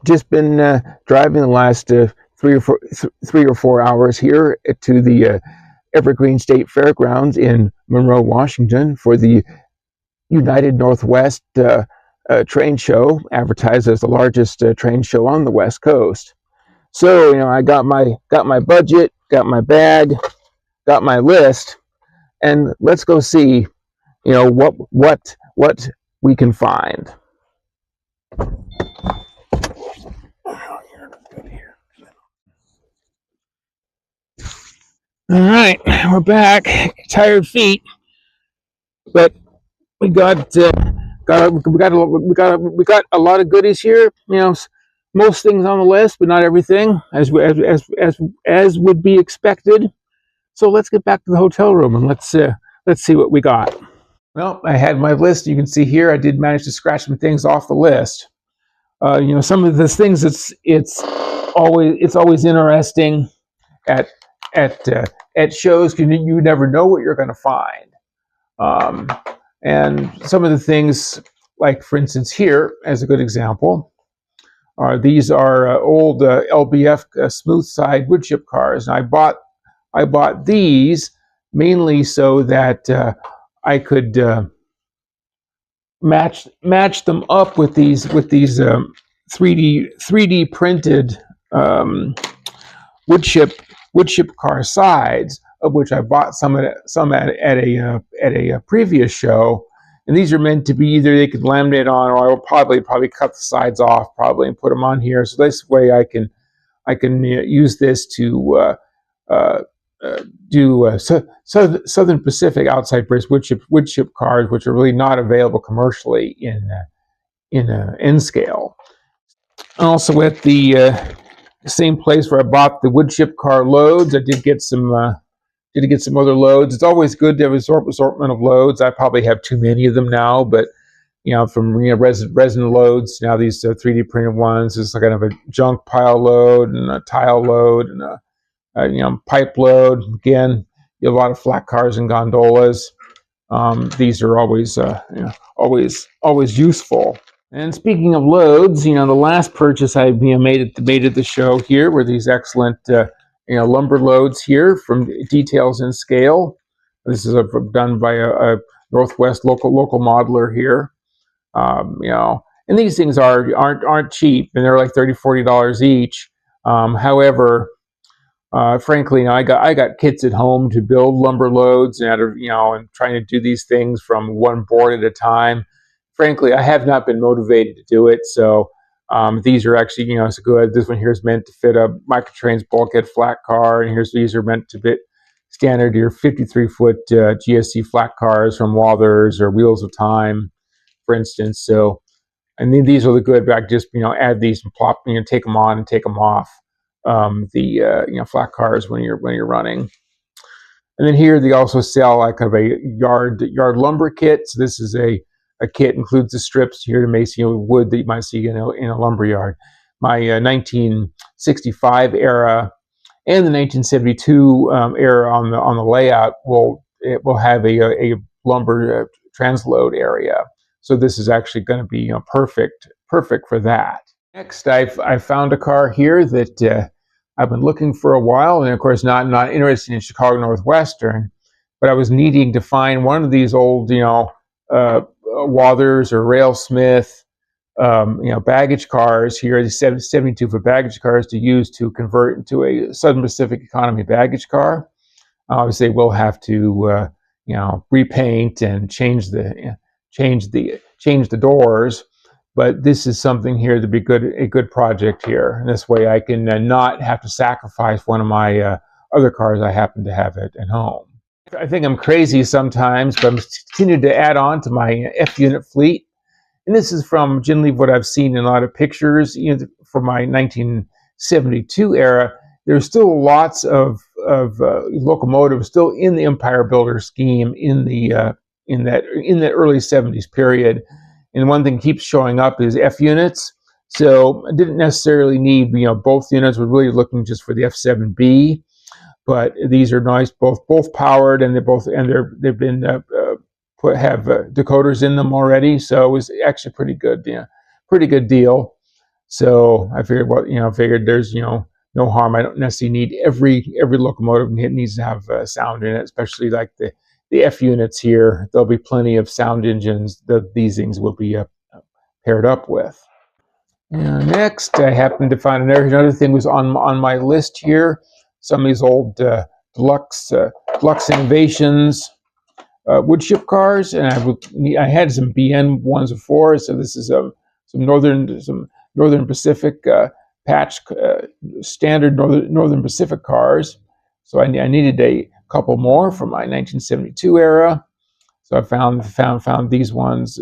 just been driving the last 3 or 4 hours here to the Evergreen State Fairgrounds in Monroe, Washington, for the United Northwest train show, advertised as the largest train show on the West Coast. So, I got my budget, got my bag, got my list, and let's go see, what we can find. All right, we're back. Tired feet, but we got a lot of goodies here. Most things on the list, but not everything, as would be expected. So let's get back to the hotel room and let's see what we got. Well, I had my list. You can see here I did manage to scratch some things off the list. Some of the things it's always interesting at shows, because you never know what you're going to find. And some of the things, like for instance here, as a good example, these are old LBF smooth side wood chip cars. And I bought these mainly so that I could match them up with these 3D printed wood chip car sides, of which I bought some at a previous show. And these are meant to be either they could laminate on, or I will probably cut the sides off and put them on here. So this way I can use this to do Southern Pacific outside brace wood chip cars, which are really not available commercially in N scale. Also at the same place where I bought the wood chip car loads, I did get some other loads. It's always good to have assortment of loads. I probably have too many of them now, but from resin loads, now these 3D printed ones, is kind of a junk pile load and a tile load and a pipe load. Again, you have a lot of flat cars and gondolas. These are always useful. And speaking of loads, the last purchase I made at the show here were these excellent lumber loads here from Details in Scale. This is done by a Northwest local modeler here. And these things aren't cheap, and they're like $30-$40 each. However, frankly, I got kits at home to build lumber loads, and trying to do these things from one board at a time. Frankly, I have not been motivated to do it, so these are actually, it's good. This one here is meant to fit a Microtrains bulkhead flat car, and these are meant to fit standard your 53-foot GSC flat cars from Walthers or Wheels of Time, for instance. So, and then these are the good. I just add these and plop, take them on and take them off the flat cars when you're running. And then here they also sell like kind of a yard lumber kit. So this is a kit, includes the strips here to make wood that you might see in a lumber yard. My 1965 era and the 1972 era on the layout will have a lumber transload area. So this is actually going to be perfect for that. Next, I found a car here that I've been looking for a while, and of course not interested in Chicago Northwestern, but I was needing to find one of these old Walthers or Railsmith baggage cars here, the 72-foot baggage cars to use to convert into a Southern Pacific economy baggage car. Obviously, we'll have to repaint and change the doors, but this is something here to be a good project here. And this way I can not have to sacrifice one of my other cars I happen to have at home. I think I'm crazy sometimes, but I'm continuing to add on to my F-unit fleet. And this is from generally what I've seen in a lot of pictures. For my 1972 era, there's still lots of locomotives still in the Empire Builder scheme in that early 70s period. And one thing keeps showing up is F units. So I didn't necessarily need both units. We're really looking just for the F7B. But these are nice, both powered, and they've been have decoders in them already. So it was actually pretty good deal. So I figured, well, figured there's no harm. I don't necessarily need every locomotive needs to have sound in it, especially like the F units here. There'll be plenty of sound engines that these things will be paired up with. Next, I happened to find another thing was on my list here. Some of these old deluxe innovations wood chip cars, and I had some BN ones before. So this is some Northern Pacific patch standard Northern Pacific cars. So I needed a couple more from my 1972 era. So I found these ones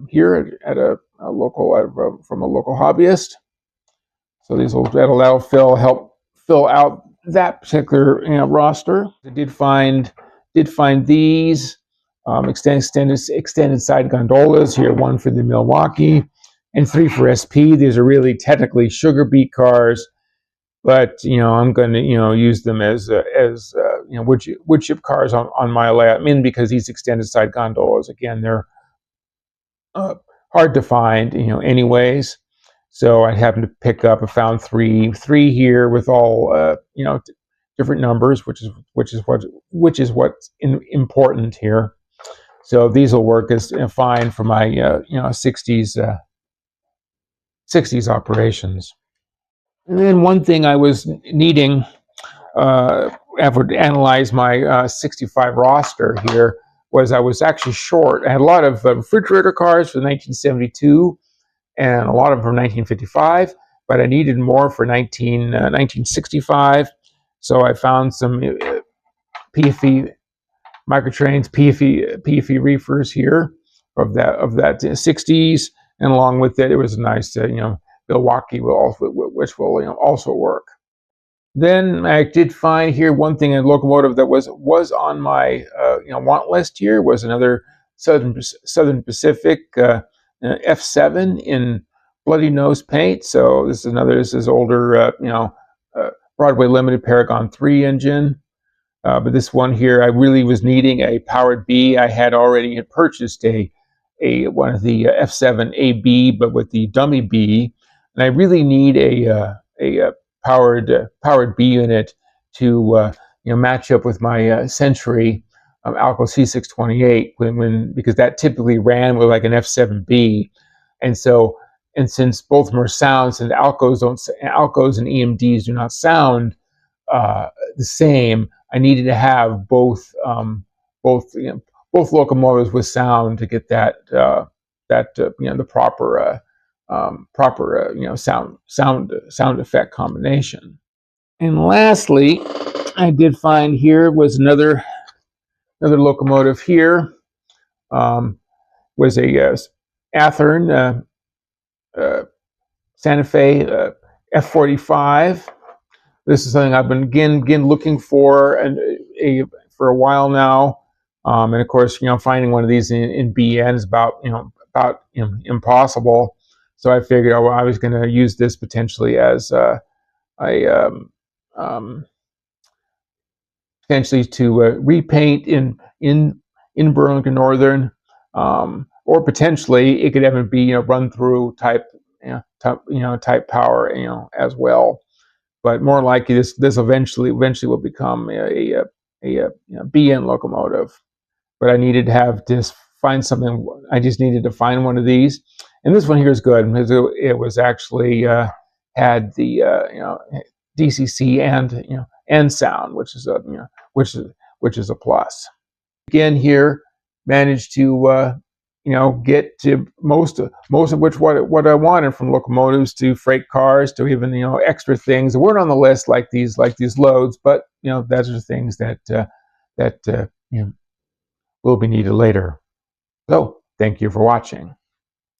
here at a local from a local hobbyist. So that'll help fill out that particular roster. I did find these extended side gondolas here. One for the Milwaukee, and 3 for SP. These are really technically sugar beet cars, but I'm going to use them as wood chip cars on my layout. Because these extended side gondolas, again, they're hard to find anyways. So I happened to pick up. I found three here with all different numbers, which is what's important here. So these will work as fine for my 60s operations. And then one thing I was needing after to analyze my 65 roster here was I was actually short. I had a lot of refrigerator cars for 1972 and a lot of them from 1955, but I needed more for 1965. So I found some PFE microtrains, PFE reefers here of that 60s, and along with it was a nice Milwaukee which will also work. Then I did find here one thing, a locomotive that was on my want list here was another Southern Pacific F7 in bloody nose paint. So this is older Broadway Limited Paragon 3 engine. But this one here, I really was needing a powered B. I had already purchased a one of the F7 AB, but with the dummy B, and I really need a powered B unit to match up with my Century Alco C628 because that typically ran with like an F7B, and since both of them are sounds and Alcos and EMDs do not sound the same, I needed to have both locomotives with sound to get the proper sound effect combination. And lastly, I did find here was another locomotive here. Was a Athearn Santa Fe F45. This is something I've been again looking for for a while now, and of course, finding one of these in BN is about impossible. So I figured I was going to use this potentially as potentially to repaint in Burlington Northern, or potentially it could even be run through type power as well. But more likely, this eventually will become a BN locomotive. But I needed to find something. I just needed to find one of these, and this one here is good. It was actually had the DCC and sound, which is a plus. Again, here managed to get to most of which what I wanted, from locomotives to freight cars to even extra things that weren't on the list like these loads, but those are things that will be needed later. So thank you for watching.